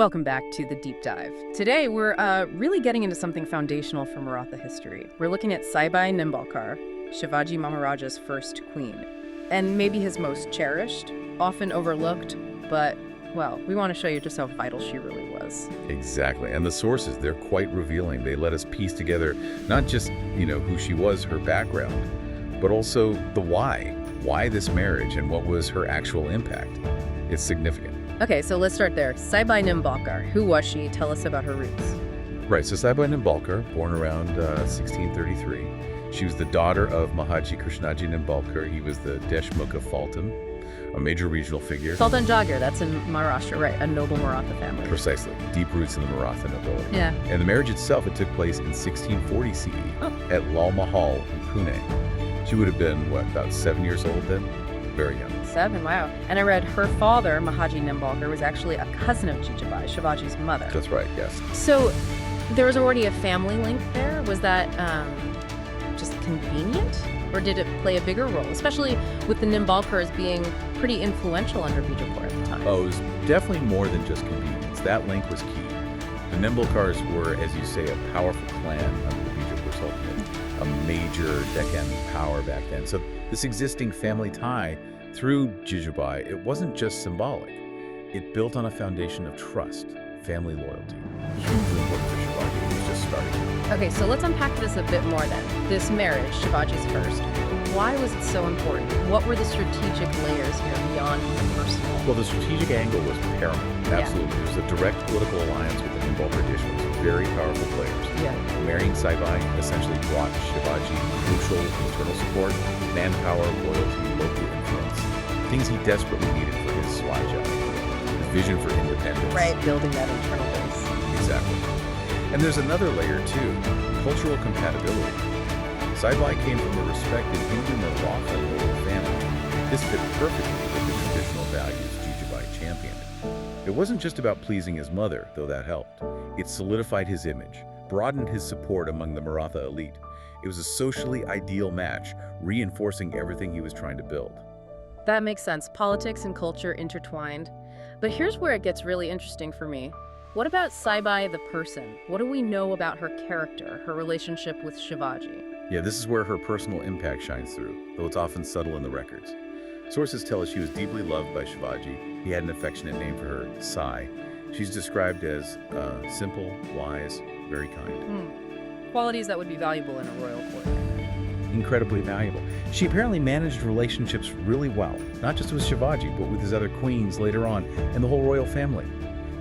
Welcome back to the Deep Dive. Today, we're really getting into something foundational for Maratha history. We're looking at Saibai Nimbalkar, Shivaji Maharaja's first queen, and maybe his most cherished, often overlooked, but, well, we want to show you just how vital she really was. Exactly. And the sources, they're quite revealing. They let us piece together not just, who she was, her background, but also the why. Why this marriage and what was her actual impact? It's significant. Okay, so let's start there. Saibai Nimbalkar, who was she? Tell us about her roots. Right, so Saibai Nimbalkar, born around 1633. She was the daughter of Mahaji Krishnaji Nimbalkar. He was the Deshmukh of Fulton, a major regional figure. Sultan Jagir, that's in Maharashtra, right? A noble Maratha family. Precisely. Deep roots in the Maratha nobility. Yeah. And the marriage itself, it took place in 1640 CE at Lal Mahal in Pune. She would have been, about 7 years old then? Very young. 7, wow. And I read her father, Mahaji Nimbalkar, was actually a cousin of Jijabai, Shivaji's mother. That's right, yes. So there was already a family link there. Was that just convenient? Or did it play a bigger role, especially with the Nimbalkars being pretty influential under Bijapur at the time? Oh, it was definitely more than just convenience. That link was key. The Nimbalkars were, as you say, a powerful clan under the Bijapur Sultanate, a major Deccan power back then. So this existing family tie through Jijabai, it wasn't just symbolic. It built on a foundation of trust, family loyalty. Hugely important for Shivaji, who was just starting. Okay, so let's unpack this a bit more then. This marriage, Shivaji's first, why was it so important? What were the strategic layers here beyond the personal? Well, the strategic angle was paramount, absolutely. It was a direct political alliance with the Nimbalkar Deshmukhs, very powerful players. Yeah. Marrying Saibai essentially brought Shivaji crucial internal support, manpower, loyalty, local influence, things he desperately needed for his Swaja, his vision for independence. Right, building that internal base. Exactly. And there's another layer too, cultural compatibility. Saibai came from a respected Hindu Maratha noble family. This fit perfectly with the traditional values Jijabai championed. It wasn't just about pleasing his mother, though that helped. It solidified his image, broadened his support among the Maratha elite. It was a socially ideal match, reinforcing everything he was trying to build. That makes sense. Politics and culture intertwined. But here's where it gets really interesting for me. What about Saibai the person? What do we know about her character, her relationship with Shivaji? Yeah, this is where her personal impact shines through, though it's often subtle in the records. Sources tell us she was deeply loved by Shivaji. He had an affectionate name for her, Sai. She's described as simple, wise, very kind. Qualities that would be valuable in a royal court. Incredibly valuable. She apparently managed relationships really well, not just with Shivaji, but with his other queens later on, and the whole royal family.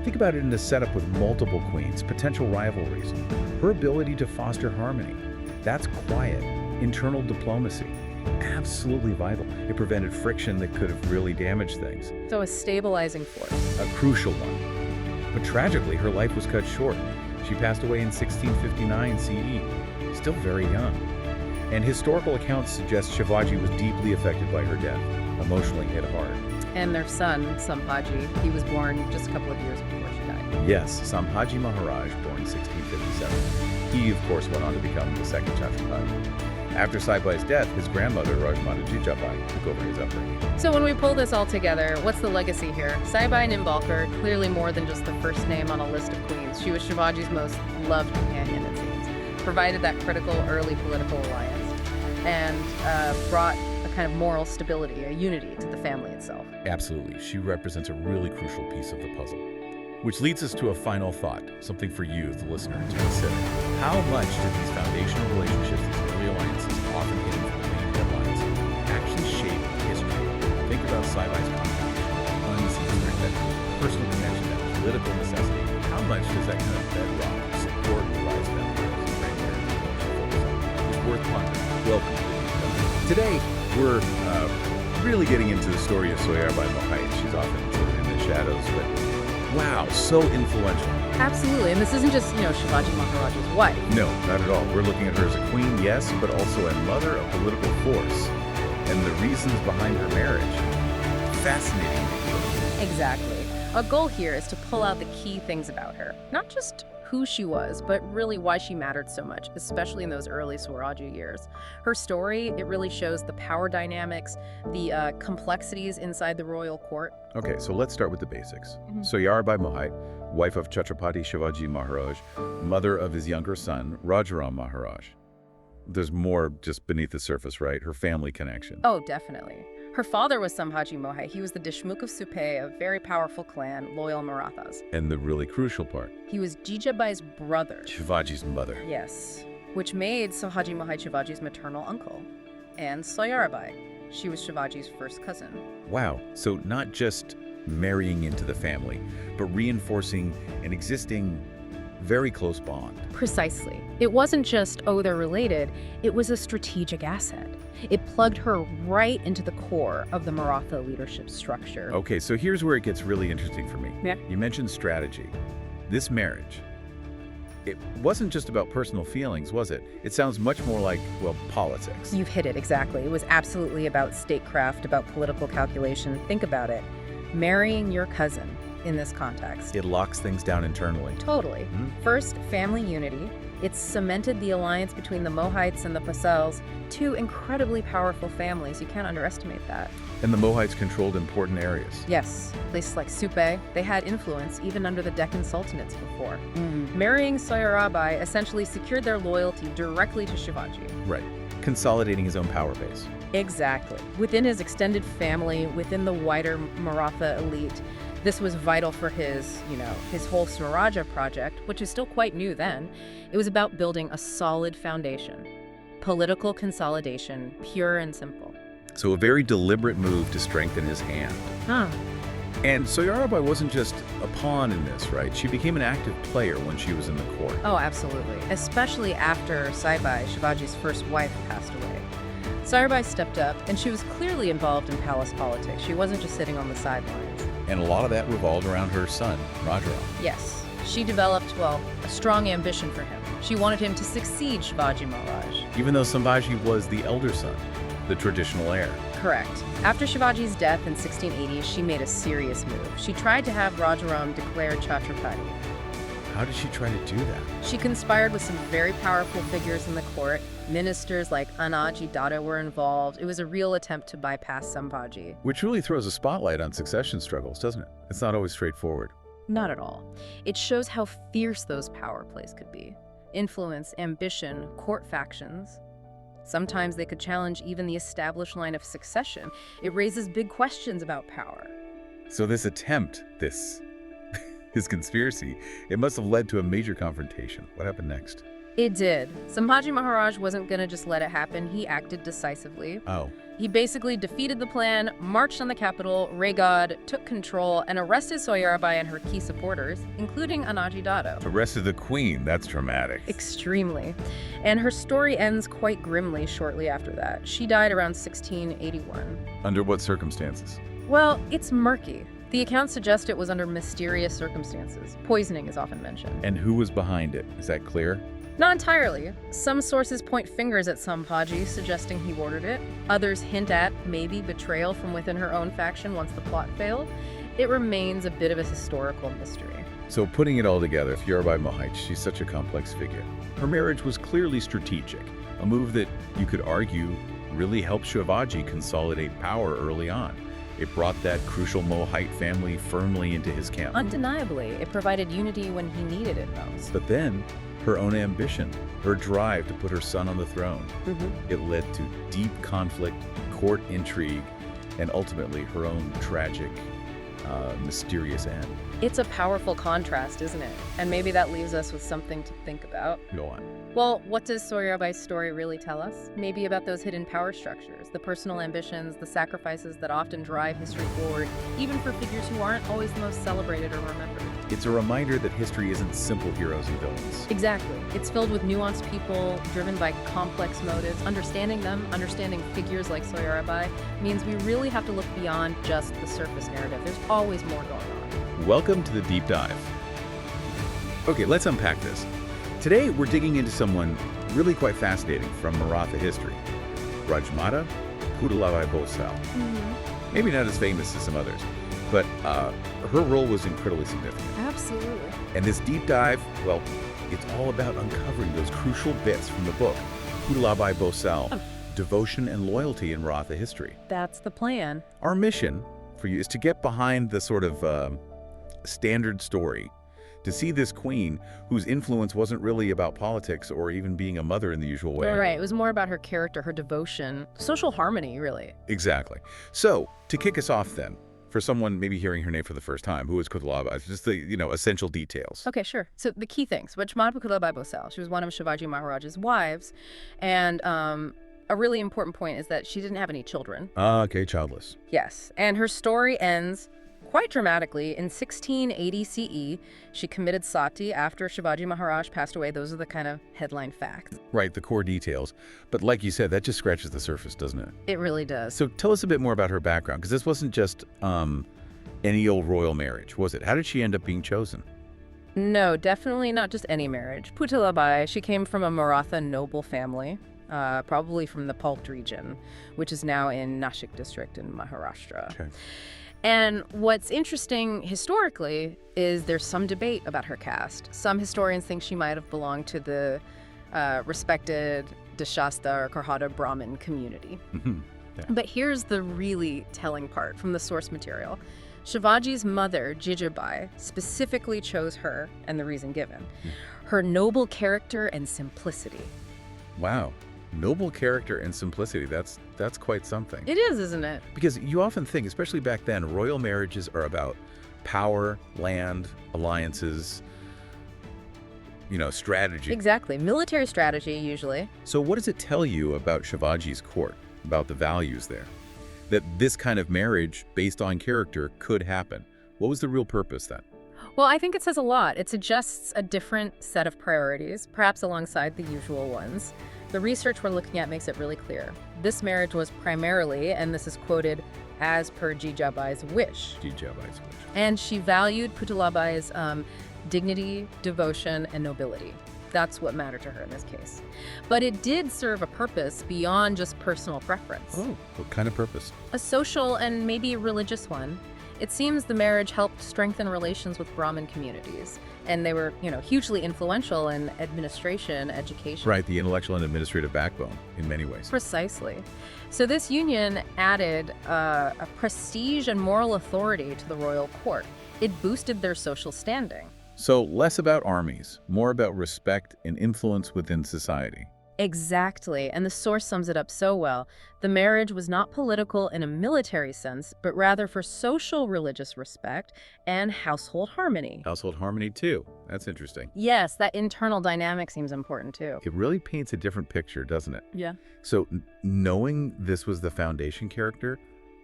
Think about it in a setup with multiple queens, potential rivalries. Her ability to foster harmony. That's quiet, internal diplomacy. Absolutely vital. It prevented friction that could have really damaged things. So a stabilizing force. A crucial one. But tragically, her life was cut short. She passed away in 1659 CE, still very young. And historical accounts suggest Shivaji was deeply affected by her death, emotionally hit hard. And their son, Sambhaji, he was born just a couple of years before she died. Yes, Sambhaji Maharaj, born 1657. He, of course, went on to become the second Chhatrapati. After Saibai's death, his grandmother, Rajmata Jijabai, took over his upbringing. So when we pull this all together, what's the legacy here? Saibai Nimbalkar, clearly more than just the first name on a list of queens. She was Shivaji's most loved companion, it seems. Provided that critical early political alliance and brought a kind of moral stability, a unity to the family itself. Absolutely. She represents a really crucial piece of the puzzle. Which leads us to a final thought, something for you, the listener, to consider. How much do these foundational relationships, these early alliances, often hidden from the main headlines, actually shape history? Think about Saibai's contribution, unseen strength, that personal connection, that political necessity. How much does that kind of bedrock support the rise of empires and grandparents and cultural focus on? It's worth pondering. Welcome to the Deep Dive. Today, we're really getting into the story of Soyarbai Mohite. She's often sort of in the shadows, but wow, so influential. Absolutely, and this isn't just, Shivaji Maharaja's wife. No, not at all. We're looking at her as a queen, yes, but also a mother, a political force, and the reasons behind her marriage. Fascinating. Exactly. Our goal here is to pull out the key things about her, not just who she was, but really why she mattered so much, especially in those early Swarajya years. Her story, it really shows the power dynamics, the complexities inside the royal court. Okay, so let's start with the basics. Soyarbai Mohite, wife of Chhatrapati Shivaji Maharaj, mother of his younger son, Rajaram Maharaj. There's more just beneath the surface, right? Her family connection. Oh, definitely. Her father was Sambhaji Mohai. He was the Deshmukh of Supe, a very powerful clan, loyal Marathas. And the really crucial part, He was Jijabai's brother. Shivaji's mother. Yes, which made Sambhaji Mohai Shivaji's maternal uncle. And Soyarabai. She was Shivaji's first cousin. Wow, so not just marrying into the family, but reinforcing an existing very close bond. Precisely. It wasn't just, oh, they're related. It was a strategic asset. It plugged her right into the core of the Maratha leadership structure. Okay, so here's where it gets really interesting for me. Yeah. You mentioned strategy. This marriage, it wasn't just about personal feelings, was it? It sounds much more like, well, politics. You've hit it exactly. It was absolutely about statecraft, about political calculation. Think about it. Marrying your cousin in this context. It locks things down internally. Totally. First, family unity. It's cemented the alliance between the Mohites and the Pasels, two incredibly powerful families. You can't underestimate that. And the Mohites controlled important areas. Yes, places like Supe, they had influence even under the Deccan Sultanates before. Marrying Soyarabai essentially secured their loyalty directly to Shivaji. Right. Consolidating his own power base. Exactly. Within his extended family, within the wider Maratha elite, this was vital for his whole Swaraja project, which is still quite new then. It was about building a solid foundation. Political consolidation, pure and simple. So a very deliberate move to strengthen his hand. And Soyarabai wasn't just a pawn in this, right? She became an active player when she was in the court. Oh, absolutely. Especially after Saibai, Shivaji's first wife, passed away. Saibai stepped up, and she was clearly involved in palace politics. She wasn't just sitting on the sidelines. And a lot of that revolved around her son, Rajaram. Yes. She developed, well, a strong ambition for him. She wanted him to succeed Shivaji Maharaj. Even though Sambhaji was the elder son, the traditional heir. Correct. After Shivaji's death in 1680, she made a serious move. She tried to have Rajaram declared Chhatrapati. How did she try to do that? She conspired with some very powerful figures in the court. Ministers like Anaji Datta were involved. It was a real attempt to bypass Sambhaji. Which really throws a spotlight on succession struggles, doesn't it? It's not always straightforward. Not at all. It shows how fierce those power plays could be. Influence, ambition, court factions. Sometimes they could challenge even the established line of succession. It raises big questions about power. So this attempt, his conspiracy, it must have led to a major confrontation. What happened next? It did. Sambhaji Maharaj wasn't going to just let it happen. He acted decisively. Oh. He basically defeated the plan, marched on the capital, Raigad, took control, and arrested Soyarabai and her key supporters, including Anaji Datta. Arrested the queen. That's dramatic. Extremely. And her story ends quite grimly shortly after that. She died around 1681. Under what circumstances? Well, it's murky. The accounts suggest it was under mysterious circumstances. Poisoning is often mentioned. And who was behind it? Is that clear? Not entirely. Some sources point fingers at Sambhaji, suggesting he ordered it. Others hint at, maybe, betrayal from within her own faction once the plot failed. It remains a bit of a historical mystery. So putting it all together, Soyarabai Mohite, she's such a complex figure. Her marriage was clearly strategic, a move that you could argue really helped Shivaji consolidate power early on. It brought that crucial Mohite family firmly into his camp. Undeniably, it provided unity when he needed it most. But then, her own ambition, her drive to put her son on the throne, it led to deep conflict, court intrigue, and ultimately her own tragic, mysterious end. It's a powerful contrast, isn't it? And maybe that leaves us with something to think about. Go on. Well, what does Soyarabai's story really tell us? Maybe about those hidden power structures, the personal ambitions, the sacrifices that often drive history forward, even for figures who aren't always the most celebrated or remembered. It's a reminder that history isn't simple heroes and villains. Exactly. It's filled with nuanced people, driven by complex motives. Understanding them, understanding figures like Soyarabai, means we really have to look beyond just the surface narrative. There's always more going on. Welcome to the deep dive. Okay, let's unpack this. Today, we're digging into someone really quite fascinating from Maratha history. Rajmata Pudalavai Bhosale. Maybe not as famous as some others, but her role was incredibly significant. Absolutely. And this deep dive, well, it's all about uncovering those crucial bits from the book, Pudalavai Bhosale, Devotion and Loyalty in Maratha History. That's the plan. Our mission for you is to get behind the sort of standard story To see this queen, whose influence wasn't really about politics or even being a mother in the usual way. Right. It was more about her character, her devotion, social harmony, really. Exactly. So, to kick us off then, for someone maybe hearing her name for the first time, who is Kutalabai? Just the, essential details. Okay, sure. So the key things. Vachmana Kutalabai Bosal. She was one of Shivaji Maharaj's wives. And a really important point is that she didn't have any children. Okay, childless. Yes. And her story ends quite dramatically. In 1680 CE, she committed sati after Shivaji Maharaj passed away. Those are the kind of headline facts. Right, the core details. But like you said, that just scratches the surface, doesn't it? It really does. So tell us a bit more about her background, because this wasn't just any old royal marriage, was it? How did she end up being chosen? No, definitely not just any marriage. Putalabai, she came from a Maratha noble family, probably from the Palk region, which is now in Nashik district in Maharashtra. Okay. And what's interesting historically is there's some debate about her caste. Some historians think she might have belonged to the respected Dashasta or Karhata Brahmin community. Yeah. But here's the really telling part from the source material. Shivaji's mother, Jijabai, specifically chose her, and the reason given. Her noble character and simplicity. Wow. Noble character and simplicity, that's quite something. It is, isn't it? Because you often think, especially back then, royal marriages are about power, land, alliances, strategy. Exactly. Military strategy, usually. So what does it tell you about Shivaji's court, about the values there? That this kind of marriage, based on character, could happen. What was the real purpose then? Well, I think it says a lot. It suggests a different set of priorities, perhaps alongside the usual ones. The research we're looking at makes it really clear. This marriage was primarily, and this is quoted, as per Jijabai's wish. Jijabai's wish. And she valued Putalabai's dignity, devotion, and nobility. That's what mattered to her in this case. But it did serve a purpose beyond just personal preference. Oh, what kind of purpose? A social and maybe religious one. It seems the marriage helped strengthen relations with Brahmin communities, and they were, hugely influential in administration, education. Right, the intellectual and administrative backbone in many ways. Precisely. So this union added a prestige and moral authority to the royal court. It boosted their social standing. So less about armies, more about respect and influence within society. Exactly, and the source sums it up so well. The marriage was not political in a military sense, but rather for social religious respect and household harmony. Household harmony too. That's interesting. Yes, that internal dynamic seems important too. It really paints a different picture, doesn't it? Yeah. So knowing this was the foundation character,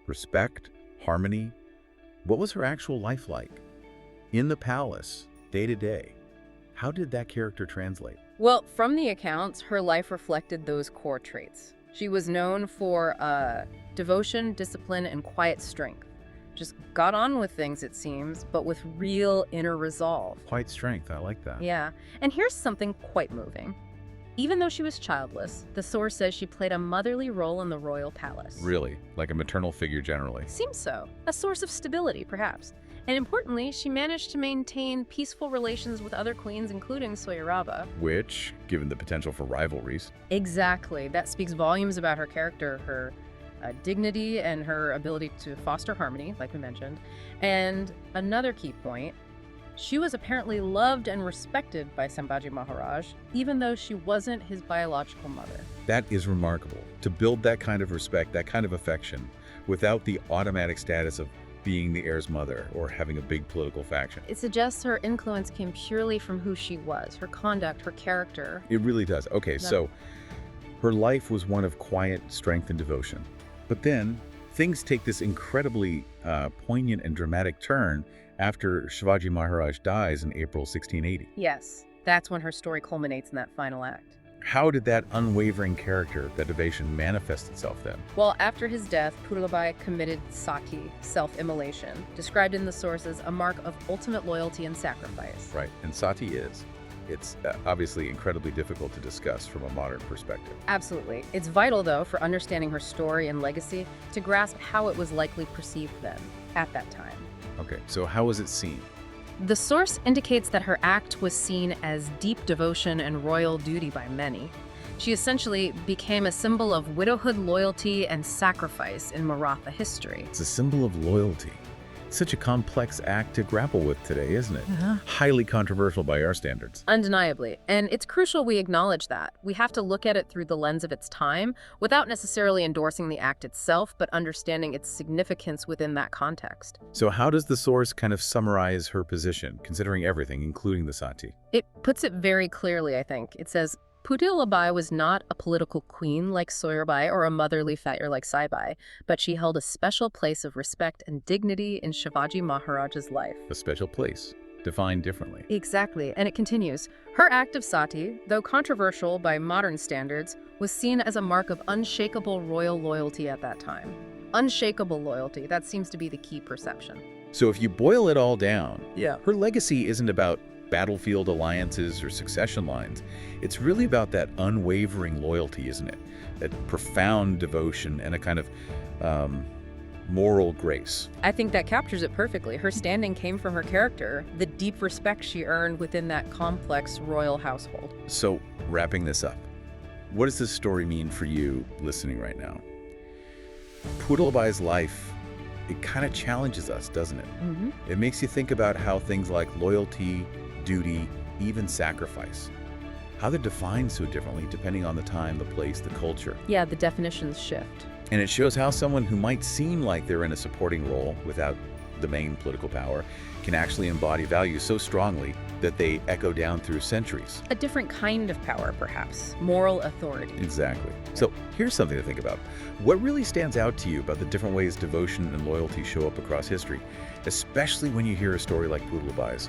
respect, harmony, what was her actual life like? In the palace, day to day, how did that character translate? Well, from the accounts, her life reflected those core traits. She was known for devotion, discipline, and quiet strength. Just got on with things, it seems, but with real inner resolve. Quiet strength, I like that. Yeah, and here's something quite moving. Even though she was childless, the source says she played a motherly role in the royal palace. Really? Like a maternal figure generally? Seems so. A source of stability, perhaps. And importantly, she managed to maintain peaceful relations with other queens, including Soyaraba. Which, given the potential for rivalries. Exactly. That speaks volumes about her character, her dignity, and her ability to foster harmony, like we mentioned. And another key point, she was apparently loved and respected by Shivaji Maharaj, even though she wasn't his biological mother. That is remarkable. To build that kind of respect, that kind of affection, without the automatic status of being the heir's mother or having a big political faction. It suggests her influence came purely from who she was, her conduct, her character. It really does. Okay, so her life was one of quiet strength and devotion. But then things take this incredibly poignant and dramatic turn after Shivaji Maharaj dies in April 1680. Yes, that's when her story culminates in that final act. How did that unwavering character, that devotion, manifest itself then? Well, after his death, Putalabai committed sati, self-immolation, described in the sources a mark of ultimate loyalty and sacrifice. Right, and sati is. It's obviously incredibly difficult to discuss from a modern perspective. Absolutely. It's vital, though, for understanding her story and legacy to grasp how it was likely perceived then, at that time. Okay, so how was it seen? The source indicates that her act was seen as deep devotion and royal duty by many. She essentially became a symbol of widowhood, loyalty, and sacrifice in Maratha history. It's a symbol of loyalty. It's such a complex act to grapple with today, isn't it? Highly controversial by our standards. Undeniably. And it's crucial we acknowledge that. We have to look at it through the lens of its time, without necessarily endorsing the act itself, but understanding its significance within that context. So how does the source kind of summarize her position, considering everything, including the sati? It puts it very clearly, I think. It says, Putalabai was not a political queen like Soyerbai or a motherly figure like Saibai, but she held a special place of respect and dignity in Shivaji Maharaj's life. A special place, defined differently. Exactly, and it continues. Her act of sati, though controversial by modern standards, was seen as a mark of unshakable royal loyalty at that time. Unshakable loyalty, that seems to be the key perception. So if you boil it all down, Yeah. her legacy isn't about battlefield alliances or succession lines. It's really about that unwavering loyalty, isn't it? That profound devotion and a kind of moral grace. I think that captures it perfectly. Her standing came from her character, the deep respect she earned within that complex royal household. So wrapping this up, what does this story mean for you listening right now? Pudalbai's life, it kind of challenges us, doesn't it? It makes you think about how things like loyalty, duty, even sacrifice, how they're defined so differently depending on the time, the place, the culture. Yeah, the definitions shift. And it shows how someone who might seem like they're in a supporting role without the main political power can actually embody values so strongly that they echo down through centuries. A different kind of power, perhaps. Moral authority. Exactly. So here's something to think about. What really stands out to you about the different ways devotion and loyalty show up across history, especially when you hear a story like Pudalbai's?